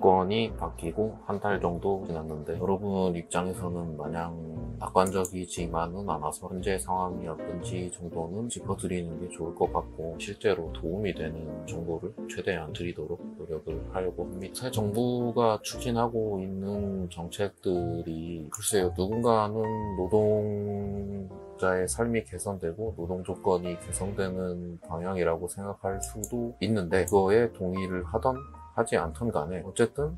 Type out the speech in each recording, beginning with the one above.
정권이 바뀌고 한 달 정도 지났는데 여러분 입장에서는 마냥 낙관적이지만은 않아서 현재 상황이 어떤지 정도는 짚어드리는 게 좋을 것 같고, 실제로 도움이 되는 정보를 최대한 드리도록 노력을 하려고 합니다. 새 정부가 추진하고 있는 정책들이 글쎄요, 누군가는 노동자의 삶이 개선되고 노동 조건이 개선되는 방향이라고 생각할 수도 있는데, 그거에 동의를 하던 하지 않던 간에 어쨌든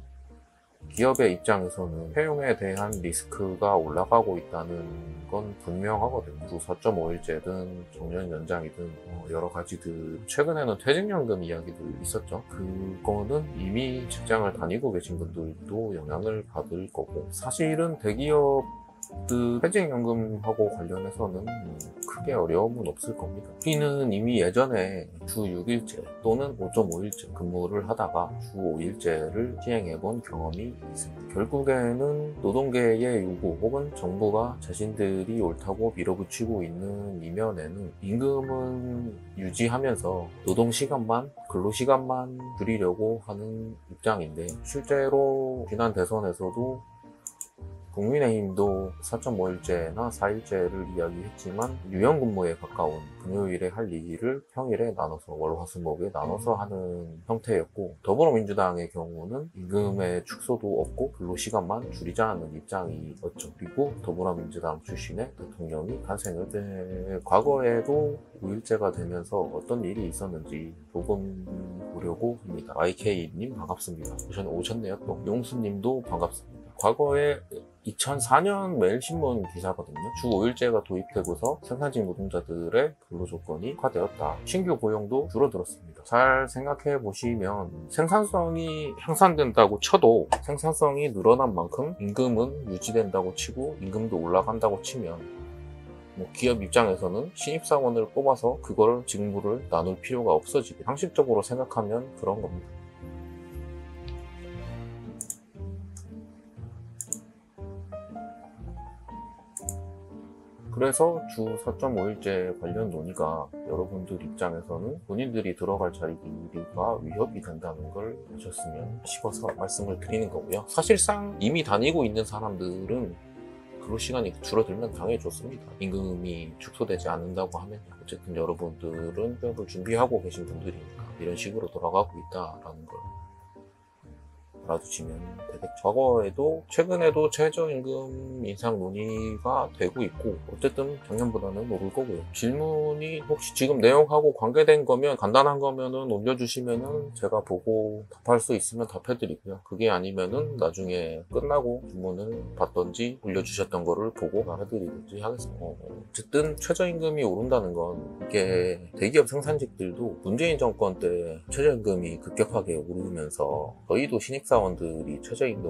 기업의 입장에서는 채용에 대한 리스크가 올라가고 있다는 건 분명하거든요. 주 4.5일제든 정년 연장이든 여러 가지들, 최근에는 퇴직연금 이야기도 있었죠. 그거는 이미 직장을 다니고 계신 분들도 영향을 받을 거고, 사실은 대기업 퇴직연금하고 관련해서는 크게 어려움은 없을 겁니다. 우리는 이미 예전에 주 6일제 또는 5.5일제 근무를 하다가 주 5일제를 시행해본 경험이 있습니다. 결국에는 노동계의 요구 혹은 정부가 자신들이 옳다고 밀어붙이고 있는 이면에는 임금은 유지하면서 노동시간만, 근로시간만 줄이려고 하는 입장인데, 실제로 지난 대선에서도 국민의힘도 4.5일제나 4일제를 이야기했지만 유연근무에 가까운 금요일에 할 일을 평일에 나눠서, 월화수목에 나눠서 하는 형태였고, 더불어민주당의 경우는 임금의 축소도 없고 근로시간만 줄이자는 입장이었죠. 그리고 더불어민주당 출신의 대통령이 탄생을 때, 과거에도 5일제가 되면서 어떤 일이 있었는지 조금 보려고 합니다. YK님 반갑습니다. 오셨네요. 또 용수님도 반갑습니다. 과거에 2004년 매일신문 기사거든요. 주 5일제가 도입되고서 생산직 노동자들의 근로조건이 악화되었다. 신규 고용도 줄어들었습니다. 잘 생각해 보시면 생산성이 향상된다고 쳐도 생산성이 늘어난 만큼 임금은 유지된다고 치고 임금도 올라간다고 치면 기업 입장에서는 신입사원을 뽑아서 그걸 직무를 나눌 필요가 없어지게, 상식적으로 생각하면 그런 겁니다. 그래서 주 4.5일제 관련 논의가 여러분들 입장에서는 본인들이 들어갈 자리가 위협이 된다는 걸 아셨으면 싶어서 말씀을 드리는 거고요. 사실상 이미 다니고 있는 사람들은 근로시간이 줄어들면 당연히 좋습니다. 임금이 축소되지 않는다고 하면 어쨌든 여러분들은 취업을 준비하고 계신 분들이니까 이런 식으로 돌아가고 있다라는 걸 알아두시면 되겠죠. 과거에도 최근에도 최저임금 인상 논의가 되고 있고, 어쨌든 작년보다는 오를 거고요. 질문이 혹시 지금 내용하고 관계된 거면, 간단한 거면은 올려주시면은 제가 보고 답할 수 있으면 답해드리고요. 그게 아니면은 나중에 끝나고 질문을 받던지 올려주셨던 거를 보고 답해드리든지 하겠습니다. 어쨌든 최저임금이 오른다는 건, 이게 대기업 생산직들도 문재인 정권 때 최저임금이 급격하게 오르면서 저희도 신입사원들이 최저임금을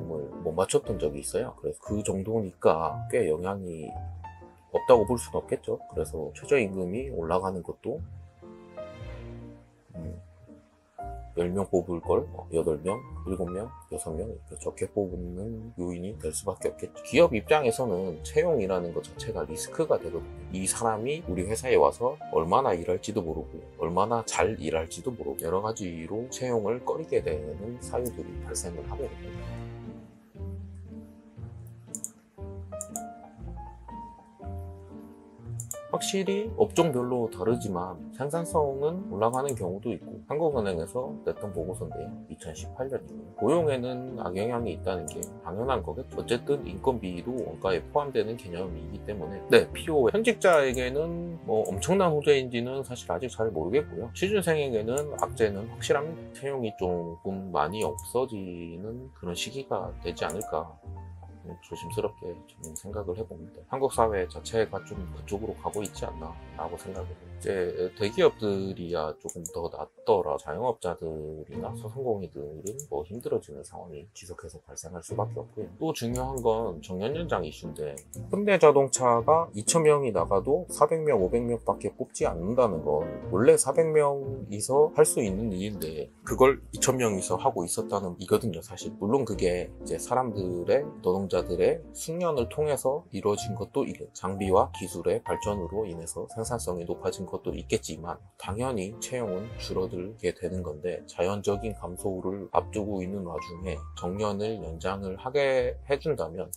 못 맞췄던 적이 있어요. 그래서 그 정도니까 꽤 영향이 없다고 볼 수는 없겠죠. 그래서 최저임금이 올라가는 것도 10명 뽑을 걸 8명, 7명, 6명 이렇게 적게 뽑는 요인이 될 수밖에 없겠죠. 기업 입장에서는 채용이라는 것 자체가 리스크가 되거든요. 이 사람이 우리 회사에 와서 얼마나 일할지도 모르고 얼마나 잘 일할지도 모르고 여러 가지로 채용을 꺼리게 되는 사유들이 발생을 하게 됩니다. 확실히 업종별로 다르지만 생산성은 올라가는 경우도 있고, 한국은행에서 냈던 보고서인데요, 2018년이고 고용에는 악영향이 있다는 게 당연한 거겠죠. 어쨌든 인건비도 원가에 포함되는 개념이기 때문에 필요 현직자에게는 엄청난 호재인지는 사실 아직 잘 모르겠고요. 취준생에게는 악재는 확실합니다. 채용이 조금 많이 없어지는 그런 시기가 되지 않을까 조심스럽게 좀 생각을 해봅니다. 한국 사회 자체가 좀 그쪽으로 가고 있지 않나 라고 생각을 해요. 이제 대기업들이야 조금 더 낫더라. 자영업자들이나 소상공인들은 힘들어지는 상황이 지속해서 발생할 수밖에 없고요. 또 중요한 건 정년연장 이슈인데, 현대자동차가 2,000명이 나가도 400명, 500명밖에 뽑지 않는다는 건 원래 400명이서 할 수 있는 일인데 그걸 2,000명이서 하고 있었다는 이거든요, 사실. 물론 그게 이제 사람들의, 노동자들의 숙련을 통해서 이루어진 것도 장비와 기술의 발전으로 인해서 생산성이 높아진 것도 있겠지만 당연히 채용은 줄어들게 되는 건데, 자연적인 감소를 앞두고 있는 와중에 정년을 연장을 하게 해준다면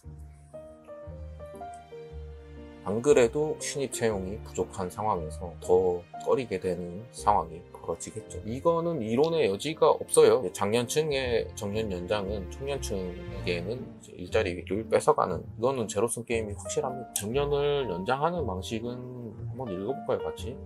안 그래도 신입 채용이 부족한 상황에서 더 꺼리게 되는 상황이 벌어지겠죠. 이거는 이론의 여지가 없어요. 장년층의 정년 연장은 청년층에게는 일자리를 뺏어가는, 이거는 제로섬 게임이 확실합니다. 정년을 연장하는 방식은 한번 읽어볼까요, 같이?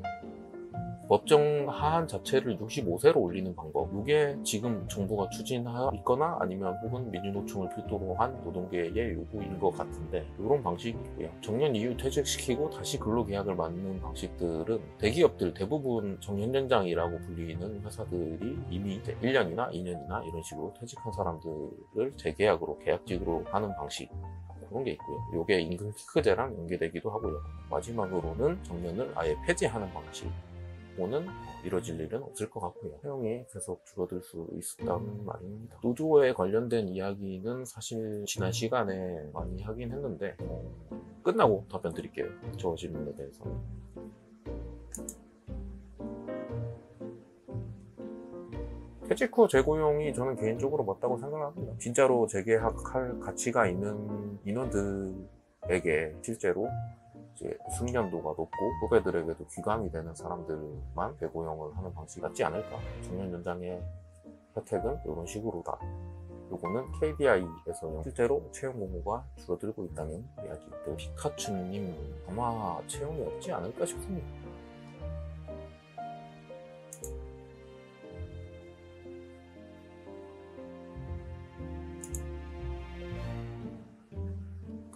법정 하한 자체를 65세로 올리는 방법, 이게 지금 정부가 추진하여 있거나 아니면 혹은 민주노총을 필두로 한 노동계의 요구인 것 같은데, 이런 방식이고요. 정년 이후 퇴직시키고 다시 근로계약을 맺는 방식들은 대기업들 대부분 정년연장이라고 불리는 회사들이 이미 이제 1년이나 2년이나 이런 식으로 퇴직한 사람들을 재계약으로 계약직으로 하는 방식, 그런 게 있고요. 이게 임금 피크제랑 연계되기도 하고요. 마지막으로는 정년을 아예 폐지하는 방식 는 이뤄질 일은 없을 것 같고요. 채용이 계속 줄어들 수 있다는 말입니다. 노조에 관련된 이야기는 사실 지난 시간에 많이 하긴 했는데 끝나고 답변 드릴게요. 저 질문에 대해서는. 퇴직 후 재고용이 저는 개인적으로 맞다고 생각합니다. 진짜로 재계약할 가치가 있는 인원들에게 실제로 이제 숙련도가 높고 후배들에게도 귀감이 되는 사람들만 재고용을 하는 방식이 낫지 않을까. 정년 연장의 혜택은 이런 식으로다. 요거는 KDI에서 실제로 채용 공고가 줄어들고 있다는 이야기들. 피카츄님, 아마 채용이 없지 않을까 싶습니다.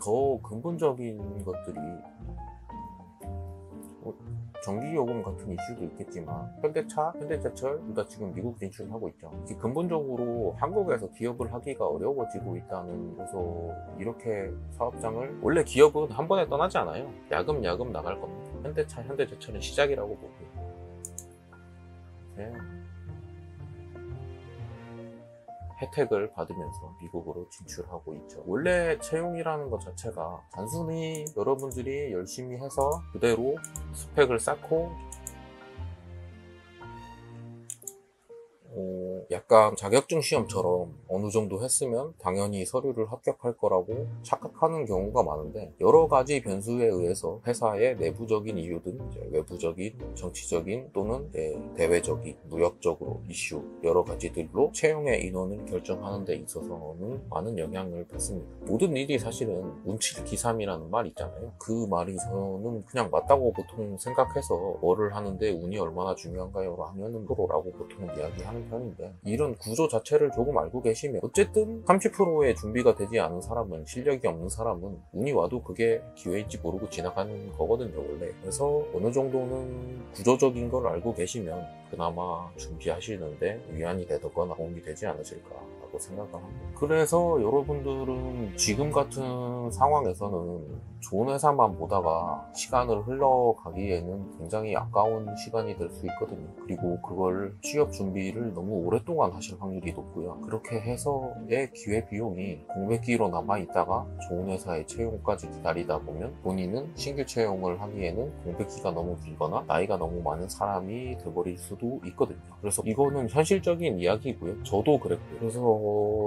더 근본적인 것들이 전기요금 같은 이슈도 있겠지만, 현대차, 현대제철 둘 다 지금 미국 진출하고 있죠. 근본적으로 한국에서 기업을 하기가 어려워지고 있다는, 그래서 이렇게 사업장을, 원래 기업은 한 번에 떠나지 않아요. 야금야금 나갈 겁니다. 현대차, 현대제철은 시작이라고 보고요. 네. 혜택을 받으면서 미국으로 진출하고 있죠. 원래 채용이라는 것 자체가 단순히 여러분들이 열심히 해서 그대로 스펙을 쌓고 약간 자격증 시험처럼 어느 정도 했으면 당연히 서류를 합격할 거라고 착각하는 경우가 많은데, 여러 가지 변수에 의해서 회사의 내부적인 이유든 외부적인 정치적인 또는 대외적인 무역적으로 이슈 여러 가지들로 채용의 인원을 결정하는 데 있어서는 많은 영향을 받습니다. 모든 일이 사실은 운칠기삼이라는 말 있잖아요. 그 말이 저는 그냥 맞다고 보통 생각해서 뭐를 하는데 운이 얼마나 중요한가요? 하면은 프로라고 보통 이야기하는 편인데, 이런 구조 자체를 조금 알고 계시면 어쨌든 30%의 준비가 되지 않은 사람은, 실력이 없는 사람은 운이 와도 그게 기회인지 모르고 지나가는 거거든요, 원래. 그래서 어느 정도는 구조적인 걸 알고 계시면 그나마 준비하시는데 위안이 되거나 도움이 되지 않으실까 라고 생각을 합니다. 그래서 여러분들은 지금 같은 상황에서는 좋은 회사만 보다가 시간을 흘러가기에는 굉장히 아까운 시간이 될 수 있거든요. 그리고 그걸 취업 준비를 너무 오랫동안 하실 확률이 높고요. 그렇게 해서의 기회비용이 공백기로 남아있다가 좋은 회사의 채용까지 기다리다 보면 본인은 신규 채용을 하기에는 공백기가 너무 길거나 나이가 너무 많은 사람이 돼버릴 수도 있거든요. 그래서 이거는 현실적인 이야기고요. 저도 그랬고요. 그래서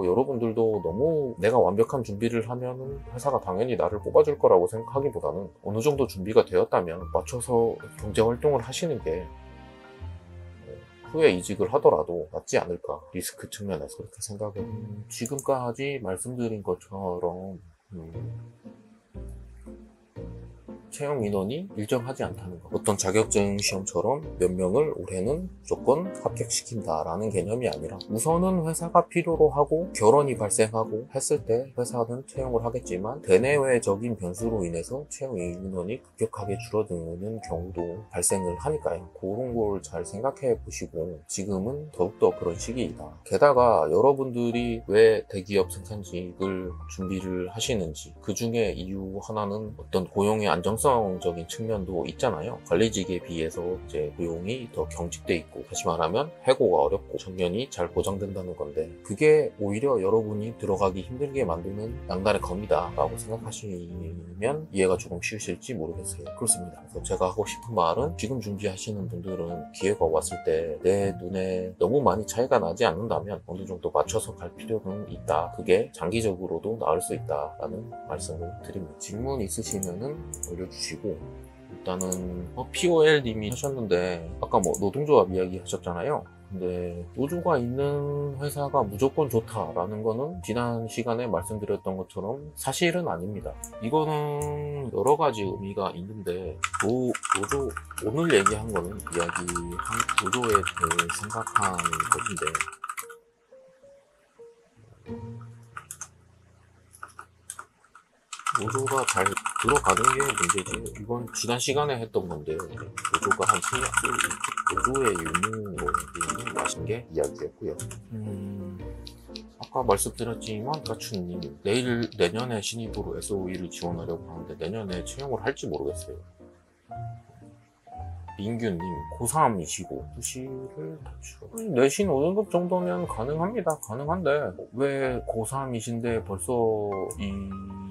여러분들도 너무 내가 완벽한 준비를 하면 회사가 당연히 나를 뽑아줄 거라고 생각하기보다는 어느 정도 준비가 되었다면 맞춰서 경제활동을 하시는 게 후에 이직을 하더라도 낫지 않을까, 리스크 측면에서 그렇게 생각을. 지금까지 말씀드린 것처럼 채용 인원이 일정하지 않다는 것, 어떤 자격증 시험처럼 몇 명을 올해는 무조건 합격시킨다라는 개념이 아니라, 우선은 회사가 필요로 하고 결혼이 발생하고 했을 때 회사는 채용을 하겠지만 대내외적인 변수로 인해서 채용 인원이 급격하게 줄어드는 경우도 발생을 하니까요. 그런 걸 잘 생각해 보시고, 지금은 더욱더 그런 시기이다. 게다가 여러분들이 왜 대기업 생산직을 준비를 하시는지, 그 중에 이유 하나는 어떤 고용의 안정성 안정성적인 측면도 있잖아요. 관리직에 비해서 이제 고용이 더 경직돼 있고, 다시 말하면 해고가 어렵고 정년이 잘 보장된다는 건데, 그게 오히려 여러분이 들어가기 힘들게 만드는 양날의 검이다 라고 생각하시면 이해가 조금 쉬우실지 모르겠어요. 그렇습니다. 그래서 제가 하고 싶은 말은, 지금 준비하시는 분들은 기회가 왔을 때 내 눈에 너무 많이 차이가 나지 않는다면 어느 정도 맞춰서 갈 필요는 있다. 그게 장기적으로도 나을 수 있다라는 말씀을 드립니다. 질문 있으시면은 올려주시고, 일단은 POL님이 하셨는데, 아까 뭐 노동조합 이야기 하셨잖아요. 근데 노조가 있는 회사가 무조건 좋다라는 거는 지난 시간에 말씀드렸던 것처럼 사실은 아닙니다. 이거는 여러 가지 의미가 있는데, 노조 오늘 얘기한 거는 노조에 대해 생각한 것인데, 노조가 잘 들어가는 게 문제지, 이건 지난 시간에 했던 건데, 노조가 한 10년, 노조의 유무로 하신 게 이야기였고요. 아까 말씀드렸지만, 가춘님, 내년에 신입으로 SOE를 지원하려고 하는데, 내년에 채용을 할지 모르겠어요. 민규님, 고3이시고 수시를 탈출. 내신 5등급 정도면 가능합니다. 가능한데 왜 고3이신데 벌써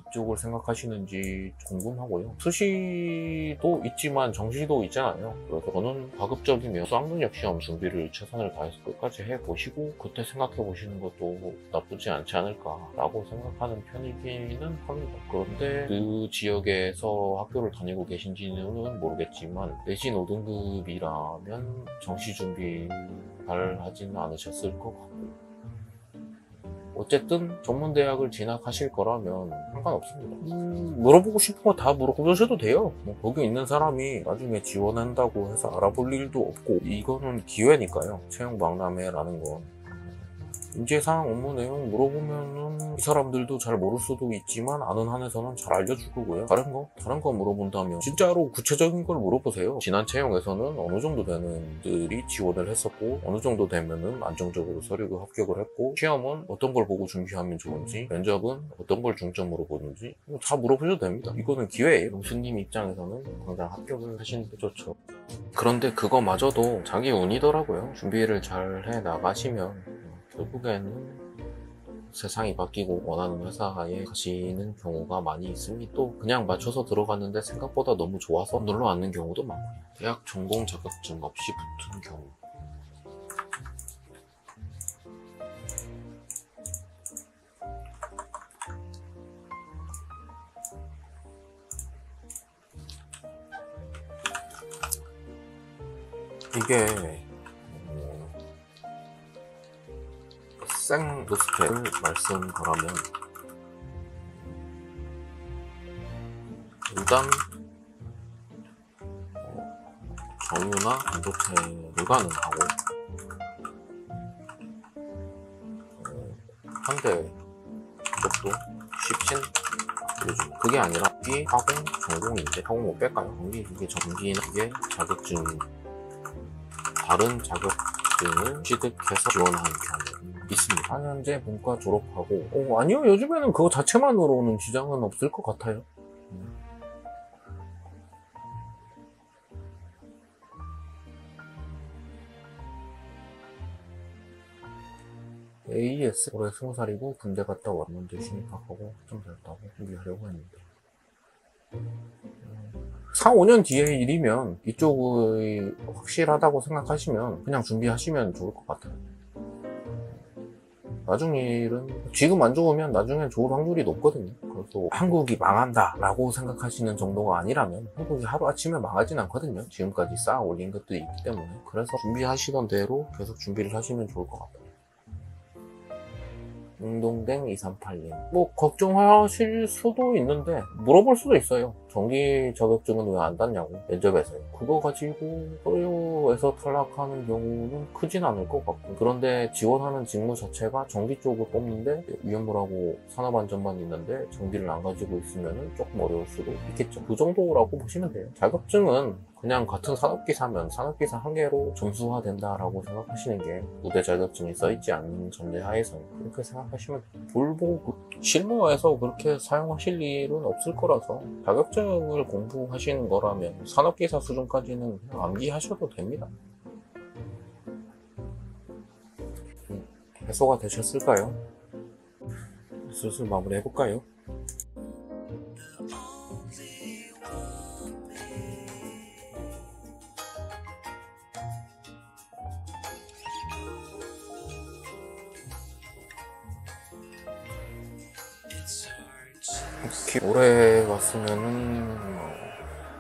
이쪽을 생각하시는지 궁금하고요. 수시도 있지만 정시도 있잖아요. 그래서 저는 가급적이면 수학능력 시험 준비를 최선을 다해서 끝까지 해보시고 그때 생각해보시는 것도 나쁘지 않지 않을까라고 생각하는 편이기는 합니다. 그런데 그 지역에서 학교를 다니고 계신지는 모르겠지만, 내신 5등급이라면 정시 준비 잘 하지는 않으셨을 것 같고, 어쨌든 전문대학을 진학하실 거라면 상관없습니다. 물어보고 싶은 거 다 물어보셔도 돼요. 거기 있는 사람이 나중에 지원한다고 해서 알아볼 일도 없고, 이거는 기회니까요. 채용 박람회라는 건. 인재상 업무 내용 물어보면은 이 사람들도 잘 모를 수도 있지만 아는 한에서는 잘 알려줄 거고요. 다른 거 물어본다면 진짜로 구체적인 걸 물어보세요. 지난 채용에서는 어느 정도 되는 분들이 지원을 했었고, 어느 정도 되면은 안정적으로 서류가 합격을 했고, 시험은 어떤 걸 보고 준비하면 좋은지, 면접은 어떤 걸 중점으로 보는지 다 물어보셔도 됩니다. 이거는 기회예요. 교수님 입장에서는 당장 합격을 하시는 게 좋죠. 그런데 그거마저도 자기 운이더라고요. 준비를 잘 해 나가시면 결국에는 세상이 바뀌고 원하는 회사에 가시는 경우가 많이 있습니다. 또 그냥 맞춰서 들어갔는데 생각보다 너무 좋아서 눌러 앉는 경우도 많고요. 대학 전공 자격증 없이 붙은 경우. 이게 생 노스펙을 말씀 거라면, 일단 정유나 반도체 불가능하고, 현대 쪽도 쉽진 요즘 그게 아니라 이 화공 전공인데, 화공 못 뺄까요? 이게 전기나 이게 자격증, 다른 자격증을 취득해서 지원하는 경우 있습니다. 4년제 본과 졸업하고, 아니요, 요즘에는 그거 자체만으로는 지장은 없을 것 같아요. AES 올해 20살이고 군대 갔다 왔는데 신입학하고 좀 됐다고 준비하려고 했는데, 4, 5년 뒤의 일이면 이쪽이 확실하다고 생각하시면 그냥 준비하시면 좋을 것 같아요. 나중 일은 지금 안 좋으면 나중에 좋을 확률이 높거든요. 그래서 한국이 망한다 라고 생각하시는 정도가 아니라면 한국이 하루아침에 망하진 않거든요. 지금까지 쌓아 올린 것도 있기 때문에. 그래서 준비하시던 대로 계속 준비를 하시면 좋을 것 같아요. 운동댕 2381님, 뭐 걱정하실 수도 있는데 물어볼 수도 있어요. 전기 자격증은 왜 안 땄냐고, 면접에서요. 그거 가지고 서류에서 탈락하는 경우는 크진 않을 것 같고, 그런데 지원하는 직무 자체가 전기 쪽을 뽑는데 위험물하고 산업안전만 있는데 전기를 안 가지고 있으면 조금 어려울 수도 있겠죠. 그 정도라고 보시면 돼요. 자격증은 그냥 같은 산업기사면 산업기사 한 개로 점수화 된다라고 생각하시는 게, 우대 자격증이 써있지 않는 전제 하에서는 그렇게 생각하시면 돼요. 불보급 실무에서 그렇게 사용하실 일은 없을 거라서 자격증 행정을 공부하시는 거라면 산업기사 수준까지는 그냥 암기하셔도 됩니다. 해소가 되셨을까요? 슬슬 마무리 해볼까요? 이렇게 올해 왔으면은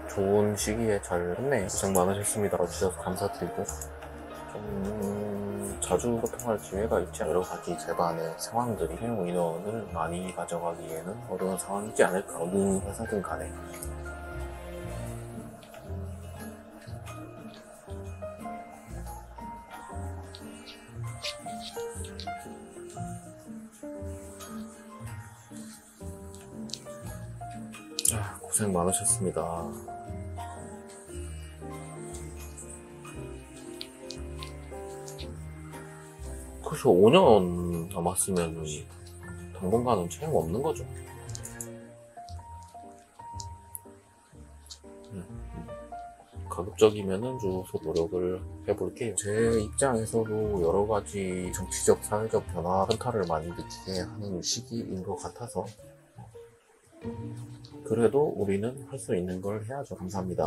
좋은 시기에 잘 했네요. 고생 많으셨습니다. 와주셔서 감사드리고 좀 자주 소통할 기회가 있지 여러 가지 제반의 상황들이 채용 인원을 많이 가져가기에는 어려운 상황이지 않을까. 어느 회사든 간에. 고생 많으셨습니다. 그래서 5년 남았으면 당분간은 채용 없는 거죠. 가급적이면은 주소 노력을 해볼게요. 제 입장에서도 여러 가지 정치적, 사회적 변화, 현타를 많이 느끼게 하는 시기인 것 같아서 그래도 우리는 할 수 있는 걸 해야죠. 감사합니다.